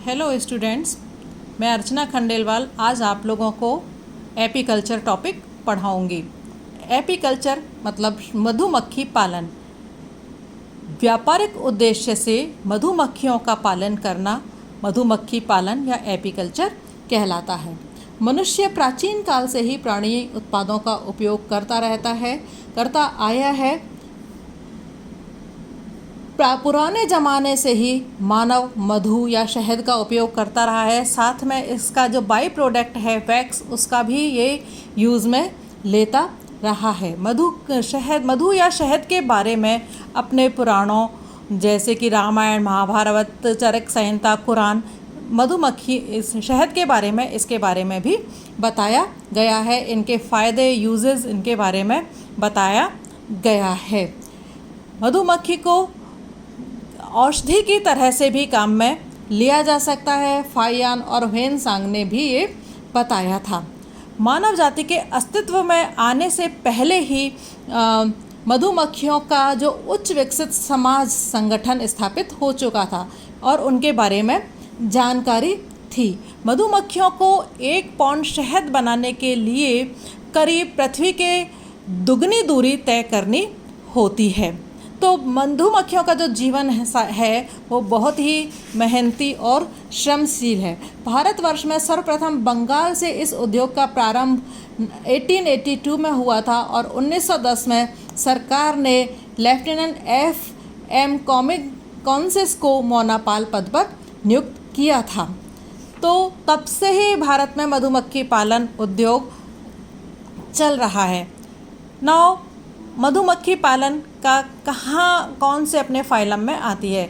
Hello students, मैं अर्चना खंडेलवाल आज आप लोगों को एपीकल्चर टॉपिक पढ़ाऊंगी। एपीकल्चर मतलब मधुमक्खी पालन। व्यापारिक उद्देश्य से मधुमक्खियों का पालन करना मधुमक्खी पालन या एपीकल्चर कहलाता है। मनुष्य प्राचीन काल से ही प्राणी उत्पादों का उपयोग करता आया है। पुराने ज़माने से ही मानव मधु या शहद का उपयोग करता रहा है। साथ में इसका जो बाई प्रोडक्ट है वैक्स, उसका भी ये यूज़ में लेता रहा है। मधु या शहद के बारे में अपने पुराणों जैसे कि रामायण, महाभारत, चरक संहिता, कुरान मधुमक्खी इस शहद के बारे में इसके बारे में भी बताया गया है। इनके फ़ायदे, यूजेस इनके बारे में बताया गया है। मधुमक्खी को औषधि की तरह से भी काम में लिया जा सकता है। फाइयान और ह्वेनसांग ने भी ये बताया था। मानव जाति के अस्तित्व में आने से पहले ही मधुमक्खियों का जो उच्च विकसित समाज संगठन स्थापित हो चुका था और उनके बारे में जानकारी थी। मधुमक्खियों को 1 पाउंड शहद बनाने के लिए करीब पृथ्वी के दुगनी दूरी तय करनी होती है। तो मधुमक्खियों का जो जीवन है वो बहुत ही मेहनती और श्रमशील है। भारतवर्ष में सर्वप्रथम बंगाल से इस उद्योग का प्रारंभ 1882 में हुआ था और 1910 में सरकार ने लेफ्टिनेंट F.M. कॉन्सेस को मोनापाल पद पर नियुक्त किया था। तो तब से ही भारत में मधुमक्खी पालन उद्योग चल रहा है। नाउ मधुमक्खी पालन का कौन से अपने फाइलम में आती है।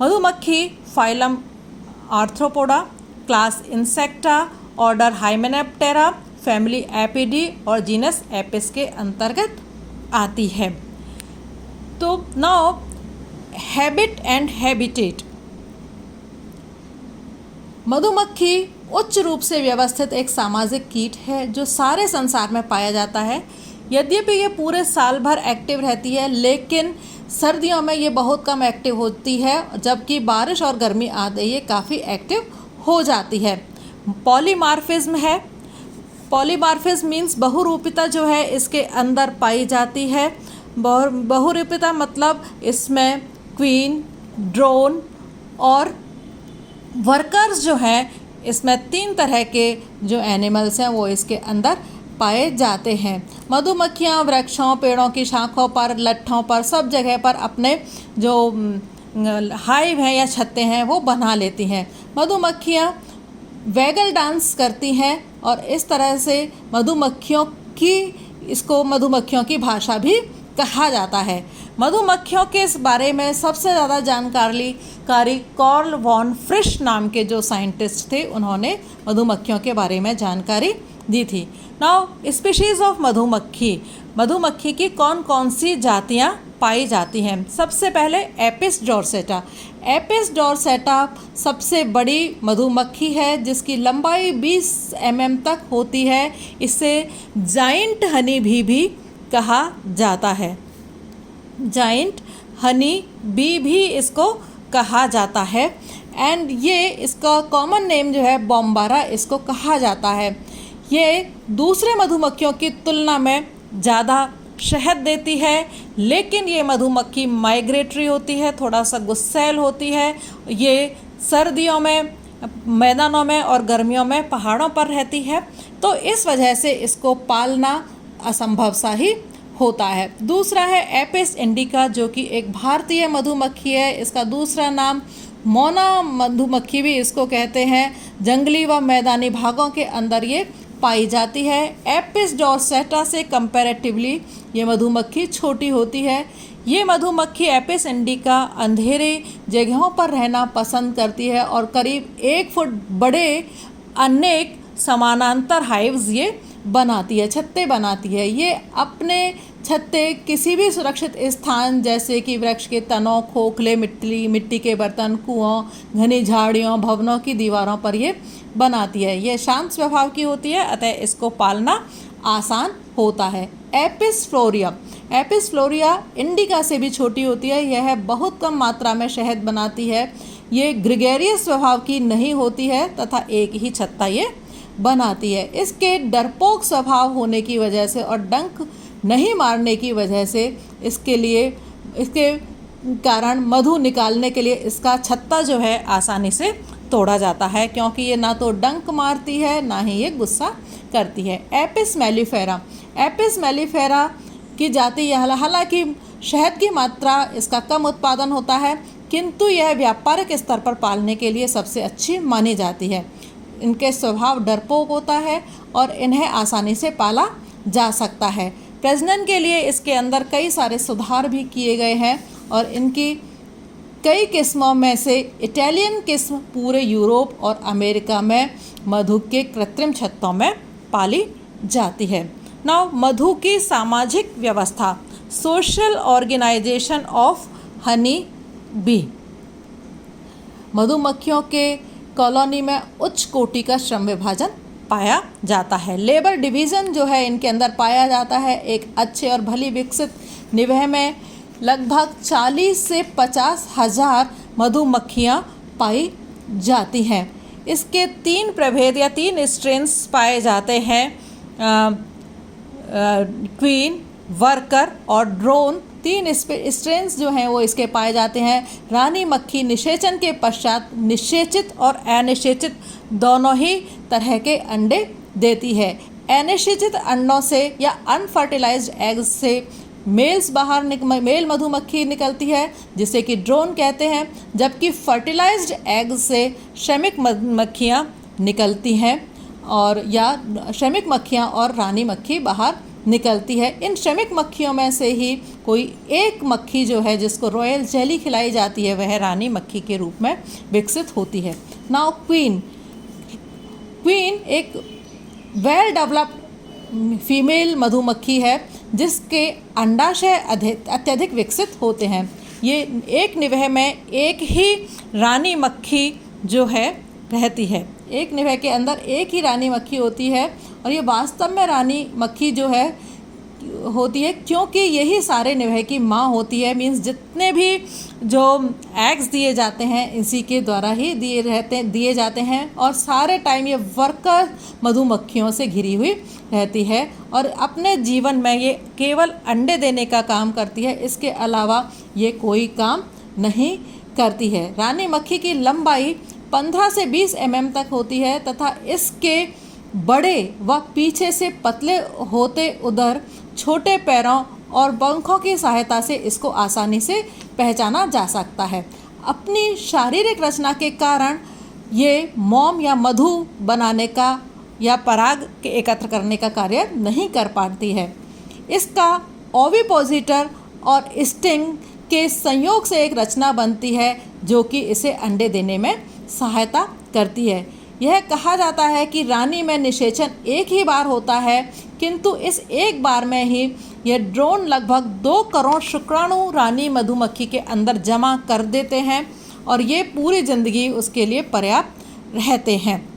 मधुमक्खी phylum arthropoda, class insecta, order hymenoptera, family apidae और जीनस एपिस के अंतर्गत आती है। तो नाउ हैबिट एंड हैबिटेट। मधुमक्खी उच्च रूप से व्यवस्थित एक सामाजिक कीट है जो सारे संसार में पाया जाता है। यद्यपि ये पूरे साल भर एक्टिव रहती है, लेकिन सर्दियों में ये बहुत कम एक्टिव होती है, जबकि बारिश और गर्मी आते ये काफ़ी एक्टिव हो जाती है। पॉलीमार्फिज्म है। पॉलीमार्फिज्म मीन्स बहुरूपिता जो है इसके अंदर पाई जाती है। बहुरूपिता मतलब इसमें क्वीन, ड्रोन और वर्कर्स जो हैं, इसमें 3 तरह के जो एनिमल्स हैं वो इसके अंदर पाए जाते हैं। मधुमक्खियाँ वृक्षों, पेड़ों की शाखों पर, लट्ठों पर, सब जगह पर अपने जो हाइव हैं या छत्ते हैं वो बना लेती हैं। मधुमक्खियाँ वैगल डांस करती हैं और इस तरह से मधुमक्खियों की भाषा भी कहा जाता है। मधुमक्खियों के इस बारे में सबसे ज़्यादा जानकारी कार्ल वॉन फ्रिश नाम के जो साइंटिस्ट थे, उन्होंने मधुमक्खियों के बारे में जानकारी दी थी। नाउ स्पीशीज़ ऑफ मधुमक्खी की कौन कौन सी जातियाँ पाई जाती हैं। सबसे पहले एपिस डोर्सेटा। एपिस डोर्सेटा सबसे बड़ी मधुमक्खी है जिसकी लंबाई 20 mm तक होती है। इसे जाइंट हनी भी कहा जाता है। जाइंट हनी बी भी इसको कहा जाता है। एंड ये इसका कॉमन नेम जो है बॉम्बारा इसको कहा जाता है। ये दूसरे मधुमक्खियों की तुलना में ज़्यादा शहद देती है, लेकिन ये मधुमक्खी माइग्रेटरी होती है, थोड़ा सा गुस्सैल होती है। ये सर्दियों में मैदानों में और गर्मियों में पहाड़ों पर रहती है, तो इस वजह से इसको पालना असंभव सा ही होता है। दूसरा है एपिस इंडिका जो कि एक भारतीय मधुमक्खी है। इसका दूसरा नाम मोना मधुमक्खी भी इसको कहते हैं। जंगली व मैदानी भागों के अंदर ये पाई जाती है। एपिस डोर्सेटा से कंपैरेटिवली ये मधुमक्खी छोटी होती है। ये मधुमक्खी एपिस इंडिका अंधेरे जगहों पर रहना पसंद करती है और करीब 1 फुट बड़े अनेक समानांतर हाइव्स ये बनाती है, छत्ते बनाती है। ये अपने छत्ते किसी भी सुरक्षित स्थान जैसे कि वृक्ष के तनों, खोखले, मिट्टी के बर्तन, कुओं, घनी झाड़ियों, भवनों की दीवारों पर ये बनाती है। ये शांत स्वभाव की होती है, अतः इसको पालना आसान होता है। एपिस फ्लोरिया इंडिका से भी छोटी होती है। यह बहुत कम मात्रा में शहद बनाती है। ये ग्रेगेरियस स्वभाव की नहीं होती है तथा एक ही छत्ता ये बनाती है। इसके डरपोक स्वभाव होने की वजह से और डंक नहीं मारने की वजह से इसके कारण मधु निकालने के लिए इसका छत्ता जो है आसानी से तोड़ा जाता है, क्योंकि ये ना तो डंक मारती है ना ही ये गुस्सा करती है। एपिस मेलिफेरा की जाति हालांकि शहद की मात्रा इसका कम उत्पादन होता है, किंतु यह व्यापारिक स्तर पर पालने के लिए सबसे अच्छी मानी जाती है। इनके स्वभाव डरपोक होता है और इन्हें आसानी से पाला जा सकता है। प्रजनन के लिए इसके अंदर कई सारे सुधार भी किए गए हैं और इनकी कई किस्मों में से इटालियन किस्म पूरे यूरोप और अमेरिका में मधु के कृत्रिम छत्तों में पाली जाती है। नाउ मधु की सामाजिक व्यवस्था, social organisation of honey bee. मधुमक्खियों के कॉलोनी में उच्च कोटि का श्रम विभाजन पाया जाता है। लेबर डिवीज़न जो है इनके अंदर पाया जाता है। एक अच्छे और भली विकसित निवह में लगभग 40 से 50 हज़ार मधुमक्खियाँ पाई जाती हैं। इसके 3 प्रभेद या 3 स्ट्रेन्स पाए जाते हैं, क्वीन, वर्कर और ड्रोन। 3 स्ट्रेन्स जो हैं वो इसके पाए जाते हैं। रानी मक्खी निषेचन के पश्चात निषेचित और अनिषेचित दोनों ही तरह के अंडे देती है। अनिषेचित अंडों से या अनफर्टिलाइज्ड एग्स से मेल मधुमक्खी निकलती है जिसे कि ड्रोन कहते हैं, जबकि फर्टिलाइज्ड एग से श्रमिक मधुमक्खियाँ निकलती हैं और या श्रमिक मक्खियाँ और रानी मक्खी बाहर निकलती है। इन श्रमिक मक्खियों में से ही कोई एक मक्खी जो है जिसको रॉयल जेली खिलाई जाती है वह रानी मक्खी के रूप में विकसित होती है। नाउ क्वीन एक वेल डेवलप्ड फीमेल मधुमक्खी है जिसके अंडाशय अत्यधिक विकसित होते हैं। ये एक निवह में एक ही रानी मक्खी जो है रहती है। एक निवह के अंदर एक ही रानी मक्खी होती है और ये वास्तव में रानी मक्खी जो है होती है क्योंकि यही सारे निवह की माँ होती है। मीन्स जितने भी जो एग्स दिए जाते हैं इसी के द्वारा ही दिए जाते हैं और सारे टाइम ये वर्कर मधुमक्खियों से घिरी हुई रहती है और अपने जीवन में ये केवल अंडे देने का काम करती है, इसके अलावा ये कोई काम नहीं करती है। रानी मक्खी की लंबाई 15 से 20 mm तक होती है तथा इसके बड़े व पीछे से पतले होते उदर, छोटे पैरों और पंखों की सहायता से इसको आसानी से पहचाना जा सकता है। अपनी शारीरिक रचना के कारण ये मोम या मधु बनाने का या पराग के एकत्र करने का कार्य नहीं कर पाती है। इसका ओविपोजिटर और स्टिंग के संयोग से एक रचना बनती है जो कि इसे अंडे देने में सहायता करती है। यह कहा जाता है कि रानी में निषेचन एक ही बार होता है, किंतु इस एक बार में ही यह ड्रोन लगभग 2 करोड़ शुक्राणु रानी मधुमक्खी के अंदर जमा कर देते हैं और ये पूरी ज़िंदगी उसके लिए पर्याप्त रहते हैं।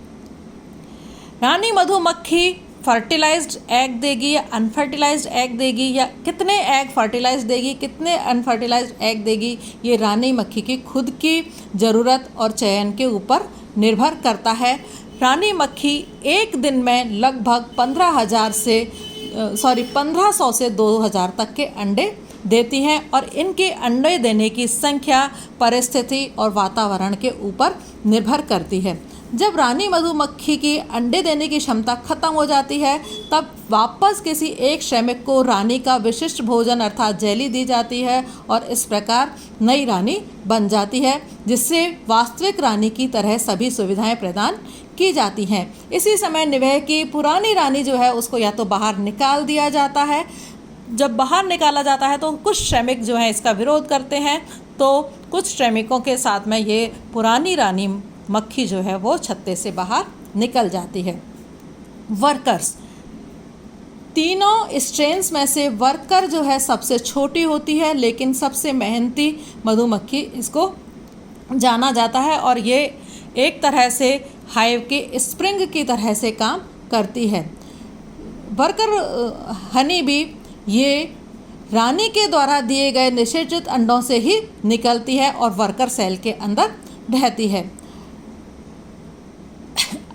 रानी मधुमक्खी फर्टिलाइज्ड एग देगी या अनफर्टिलाइज्ड एग देगी या कितने एग फर्टिलाइज्ड देगी कितने अनफर्टिलाइज्ड एग देगी, ये रानी मक्खी की खुद की ज़रूरत और चयन के ऊपर निर्भर करता है। रानी मक्खी एक दिन में लगभग 1500 से 2000 तक के अंडे देती हैं और इनके अंडे देने की संख्या परिस्थिति और वातावरण के ऊपर निर्भर करती है। जब रानी मधुमक्खी की अंडे देने की क्षमता खत्म हो जाती है तब वापस किसी एक श्रमिक को रानी का विशिष्ट भोजन अर्थात जेली दी जाती है और इस प्रकार नई रानी बन जाती है जिससे वास्तविक रानी की तरह सभी सुविधाएं प्रदान की जाती हैं। इसी समय निवह की पुरानी रानी जो है उसको या तो बाहर निकाल दिया जाता है। जब बाहर निकाला जाता है तो कुछ श्रमिक जो हैं इसका विरोध करते हैं, तो कुछ श्रमिकों के साथ में ये पुरानी रानी मक्खी जो है वो छत्ते से बाहर निकल जाती है। वर्कर्स, तीनों स्ट्रेन्स में से वर्कर जो है सबसे छोटी होती है लेकिन सबसे मेहनती मधुमक्खी इसको जाना जाता है और ये एक तरह से हाइव के स्प्रिंग की तरह से काम करती है। वर्कर हनी भी ये रानी के द्वारा दिए गए निषेचित अंडों से ही निकलती है और वर्कर सेल के अंदर रहती है।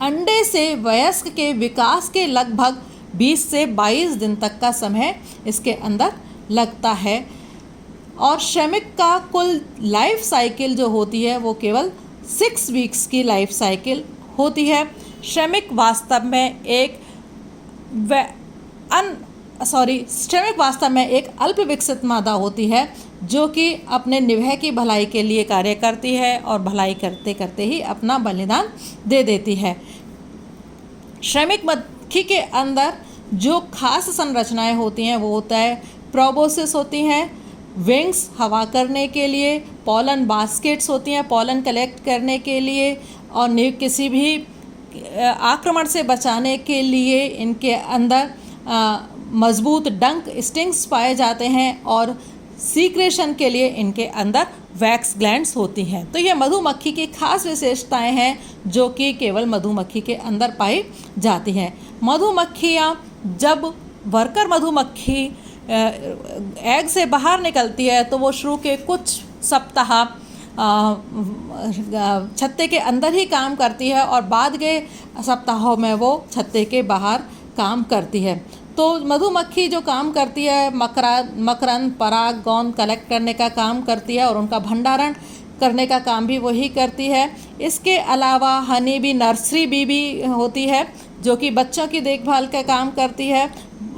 अंडे से वयस्क के विकास के लगभग 20 से 22 दिन तक का समय इसके अंदर लगता है और श्रमिक का कुल लाइफ साइकिल जो होती है वो केवल 6 वीक्स की लाइफ साइकिल होती है। श्रमिक वास्तव में एक अल्प विकसित मादा होती है जो कि अपने निभय की भलाई के लिए कार्य करती है और भलाई करते करते ही अपना बलिदान दे देती है। श्रमिक मक्खी के अंदर जो खास संरचनाएं होती हैं वो होता है प्रोबोसिस होती हैं, विंग्स हवा करने के लिए, पॉलन बास्केट्स होती हैं पॉलन कलेक्ट करने के लिए और किसी भी आक्रमण से बचाने के लिए इनके अंदर मजबूत डंक स्टिंग्स पाए जाते हैं और सीक्रेशन के लिए इनके अंदर वैक्स ग्लैंड्स होती हैं। तो ये मधुमक्खी की खास विशेषताएं हैं जो कि केवल मधुमक्खी के अंदर पाई जाती हैं। मधुमक्खियाँ जब वर्कर मधुमक्खी एग से बाहर निकलती है तो वो शुरू के कुछ सप्ताह छत्ते के अंदर ही काम करती है और बाद के सप्ताहों में वो छत्ते के बाहर काम करती है। तो मधुमक्खी जो काम करती है मकरंद पराग गोंद कलेक्ट करने का काम करती है और उनका भंडारण करने का काम भी वही करती है। इसके अलावा हनी बी नर्सरी बी भी होती है जो कि बच्चों की देखभाल का काम करती है,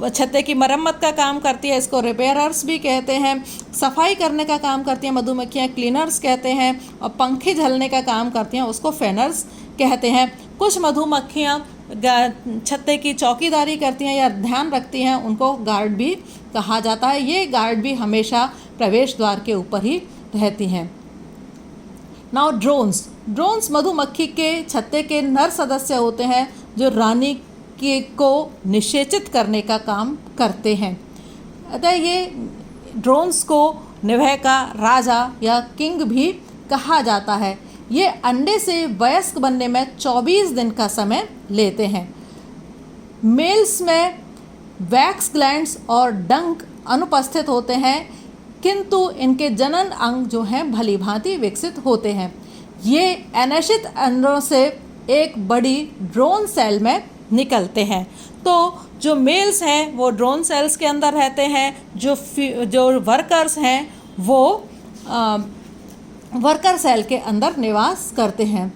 छत्ते की मरम्मत का काम करती है, इसको रिपेयरर्स भी कहते हैं। सफाई करने का काम करती हैं मधुमक्खियाँ, क्लीनर्स कहते हैं, और पंखे झलने का काम करती हैं, उसको फैनर्स कहते हैं। कुछ मधुमक्खियाँ छत्ते की चौकीदारी करती हैं या ध्यान रखती हैं, उनको गार्ड भी कहा जाता है। ये गार्ड भी हमेशा प्रवेश द्वार के ऊपर ही रहती हैं। नाउ ड्रोन्स मधुमक्खी के छत्ते के नर सदस्य होते हैं जो रानी को निषेचित करने का काम करते हैं। अतः ये ड्रोन्स को निभय का राजा या किंग भी कहा जाता है। ये अंडे से वयस्क बनने में 24 दिन का समय लेते हैं। मेल्स में वैक्स ग्लैंड्स और डंक अनुपस्थित होते हैं किंतु इनके जनन अंग जो हैं भली भांति विकसित होते हैं। ये अनिश्चित अंडों से एक बड़ी ड्रोन सेल में निकलते हैं। तो जो मेल्स हैं वो ड्रोन सेल्स के अंदर रहते हैं, जो वर्कर्स हैं वो वर्कर सेल के अंदर निवास करते हैं।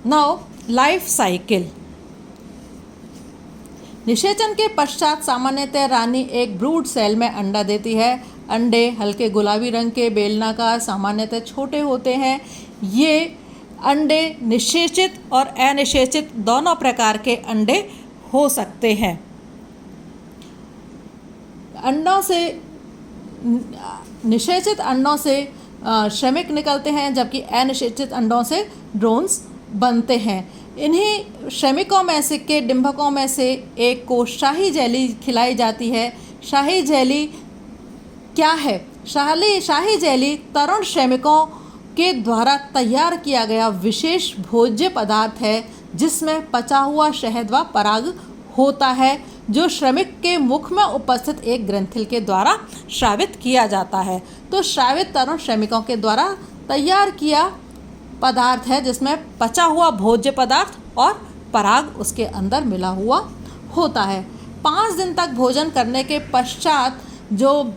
Now life cycle. निषेचन के पश्चात सामान्यतः रानी एक ब्रूड सेल में अंडा देती है। अंडे हल्के गुलाबी रंग के बेलनाकार सामान्यतः छोटे होते हैं। ये अंडे निषेचित और अनिषेचित दोनों प्रकार के अंडे हो सकते हैं। अंडों से निषेचित अंडों से श्रमिक निकलते हैं जबकि अनिषेचित अंडों से ड्रोन्स बनते हैं। इन्हीं श्रमिकों में से के डिंभकों में से एक को शाही जेली खिलाई जाती है। शाही जेली क्या है? शाही जेली तरुण श्रमिकों के द्वारा तैयार किया गया विशेष भोज्य पदार्थ है जिसमें पचा हुआ शहद व पराग होता है जो श्रमिक के मुख में उपस्थित एक ग्रंथिल के द्वारा श्रावित किया जाता है। तो श्रावित तरुण श्रमिकों के द्वारा तैयार किया पदार्थ है जिसमें पचा हुआ भोज्य पदार्थ और पराग उसके अंदर मिला हुआ होता है। 5 दिन तक भोजन करने के पश्चात जो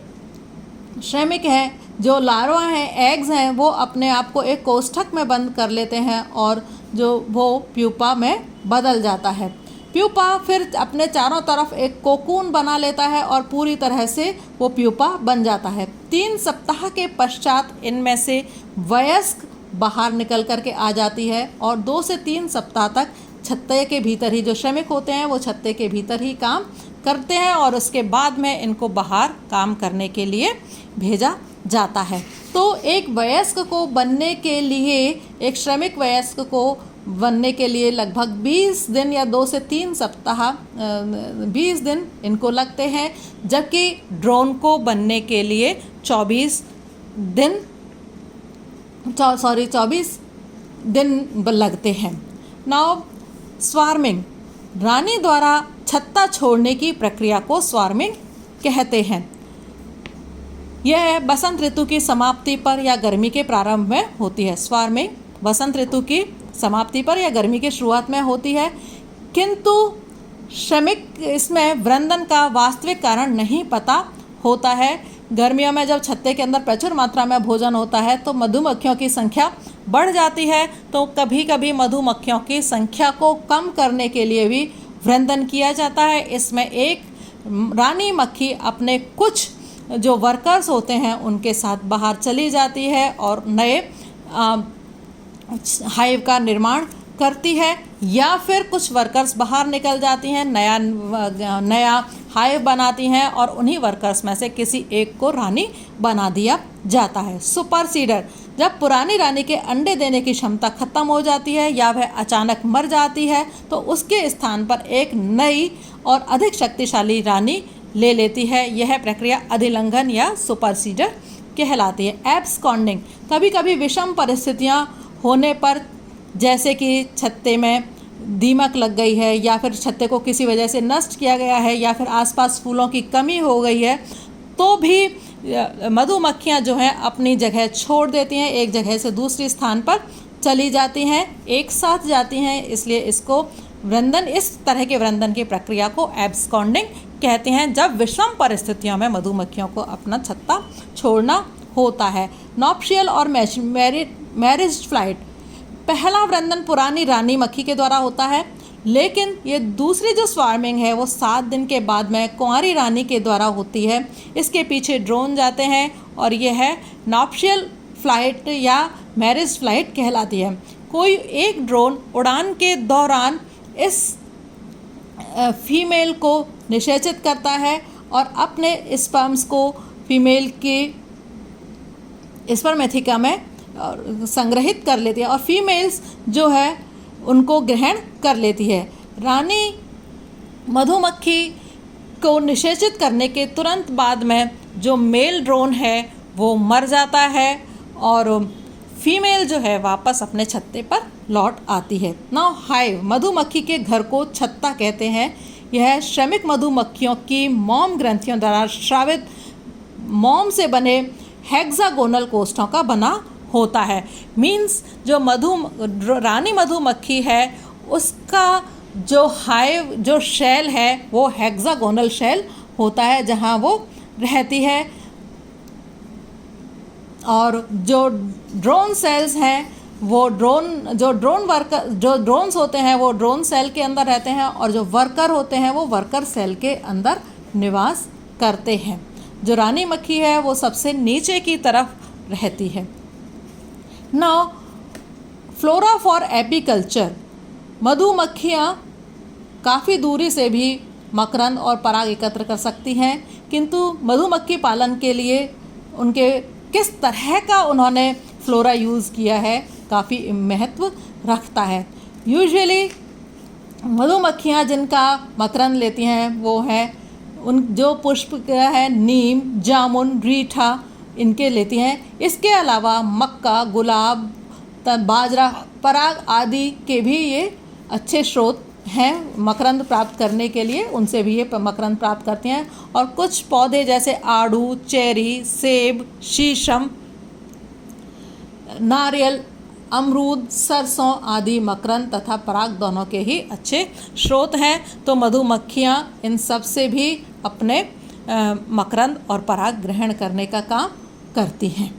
श्रमिक हैं, जो लार्वा हैं, एग्स हैं, वो अपने आप को एक कोष्ठक में बंद कर लेते हैं और जो वो प्यूपा में बदल जाता है। प्यूपा फिर अपने चारों तरफ एक कोकून बना लेता है और पूरी तरह से वो प्यूपा बन जाता है। 3 सप्ताह के पश्चात इनमें से वयस्क बाहर निकल करके आ जाती है और 2 से 3 सप्ताह तक छत्ते के भीतर ही जो श्रमिक होते हैं वो छत्ते के भीतर ही काम करते हैं और उसके बाद में इनको बाहर काम करने के लिए भेजा जाता है। तो एक वयस्क को बनने के लिए, एक श्रमिक वयस्क को बनने के लिए लगभग 20 दिन या 2 से 3 सप्ताह 20 दिन इनको लगते हैं, जबकि ड्रोन को बनने के लिए 24 दिन लगते हैं। Now swarming. रानी द्वारा छत्ता छोड़ने की प्रक्रिया को स्वार्मिंग कहते हैं। यह बसंत ऋतु की समाप्ति पर या गर्मी के प्रारंभ में होती है। स्वार्मिंग बसंत ऋतु की समाप्ति पर या गर्मी की शुरुआत में होती है, किंतु श्रमिक इसमें वृंदन का वास्तविक कारण नहीं पता होता है। गर्मियों में जब छत्ते के अंदर प्रचुर मात्रा में भोजन होता है तो मधुमक्खियों की संख्या बढ़ जाती है, तो कभी कभी मधुमक्खियों की संख्या को कम करने के लिए भी वृंदन किया जाता है। इसमें एक रानी मक्खी अपने कुछ जो वर्कर्स होते हैं उनके साथ बाहर चली जाती है और नए हाइव का निर्माण करती है, या फिर कुछ वर्कर्स बाहर निकल जाती हैं, नया हाइव बनाती हैं और उन्हीं वर्कर्स में से किसी एक को रानी बना दिया जाता है। सुपर सीडर, जब पुरानी रानी के अंडे देने की क्षमता खत्म हो जाती है या वह अचानक मर जाती है तो उसके स्थान पर एक नई और अधिक शक्तिशाली रानी ले लेती है। यह प्रक्रिया अधिलंघन या सुपर सीडर कहलाती है। एब्सकॉन्डिंग, कभी कभी विषम परिस्थितियां होने पर, जैसे कि छत्ते में दीमक लग गई है या फिर छत्ते को किसी वजह से नष्ट किया गया है या फिर आसपास फूलों की कमी हो गई है, तो भी मधुमक्खियां जो हैं अपनी जगह छोड़ देती हैं, एक जगह से दूसरी स्थान पर चली जाती हैं, एक साथ जाती हैं। इसलिए इसको वृंदन, इस तरह के वृंदन की प्रक्रिया को एब्सकॉन्डिंग कहते हैं, जब विषम परिस्थितियों में मधुमक्खियों को अपना छत्ता छोड़ना होता है। नॉप्शियल और मैरिज फ्लाइट, पहला वृंदन पुरानी रानी मक्खी के द्वारा होता है, लेकिन ये दूसरी जो स्वार्मिंग है वो 7 दिन के बाद में कुंवारी रानी के द्वारा होती है। इसके पीछे ड्रोन जाते हैं और यह है नॉप्शियल फ्लाइट या मैरिज फ्लाइट कहलाती है। कोई एक ड्रोन उड़ान के दौरान इस फीमेल को निषेचित करता है और अपने स्पर्म्स को फीमेल की स्पर्मेथिका में संग्रहित कर लेती है और फीमेल्स जो है उनको ग्रहण कर लेती है। रानी मधुमक्खी को निषेचित करने के तुरंत बाद में जो मेल ड्रोन है वो मर जाता है और फीमेल जो है वापस अपने छत्ते पर लौट आती है। नाउ हाइव, मधुमक्खी के घर को छत्ता कहते हैं। यह श्रमिक मधुमक्खियों की मोम ग्रंथियों द्वारा स्रावित मोम से बने हेक्सागोनल कोष्ठों का बना होता है। मीन्स जो रानी मधुमक्खी है उसका जो हाइव, जो शेल है वो हेक्सागोनल शेल होता है जहाँ वो रहती है, और जो ड्रोन सेल्स हैं वो ड्रोन्स होते हैं वो ड्रोन सेल के अंदर रहते हैं और जो वर्कर होते हैं वो वर्कर सेल के अंदर निवास करते हैं। जो रानी मक्खी है वो सबसे नीचे की तरफ रहती है। नाउ फ्लोरा फॉर एपीकल्चर, मधुमक्खियाँ काफ़ी दूरी से भी मकरंद और पराग एकत्र कर सकती हैं, किंतु मधुमक्खी पालन के लिए उनके किस तरह का उन्होंने फ्लोरा यूज़ किया है काफ़ी महत्व रखता है। यूजुअली मधुमक्खियाँ जिनका मकरंद लेती हैं वो है उन जो पुष्प का है नीम, जामुन, रीठा, इनके लेती हैं। इसके अलावा मक्का, गुलाब, बाजरा, पराग आदि के भी ये अच्छे स्रोत हैं मकरंद प्राप्त करने के लिए, उनसे भी ये मकरंद प्राप्त करती हैं। और कुछ पौधे जैसे आड़ू, चेरी, सेब, शीशम, नारियल, अमरूद, सरसों आदि मकरंद तथा पराग दोनों के ही अच्छे स्रोत हैं। तो मधुमक्खियाँ इन सब से भी अपने मकरंद और पराग ग्रहण करने का काम करती हैं।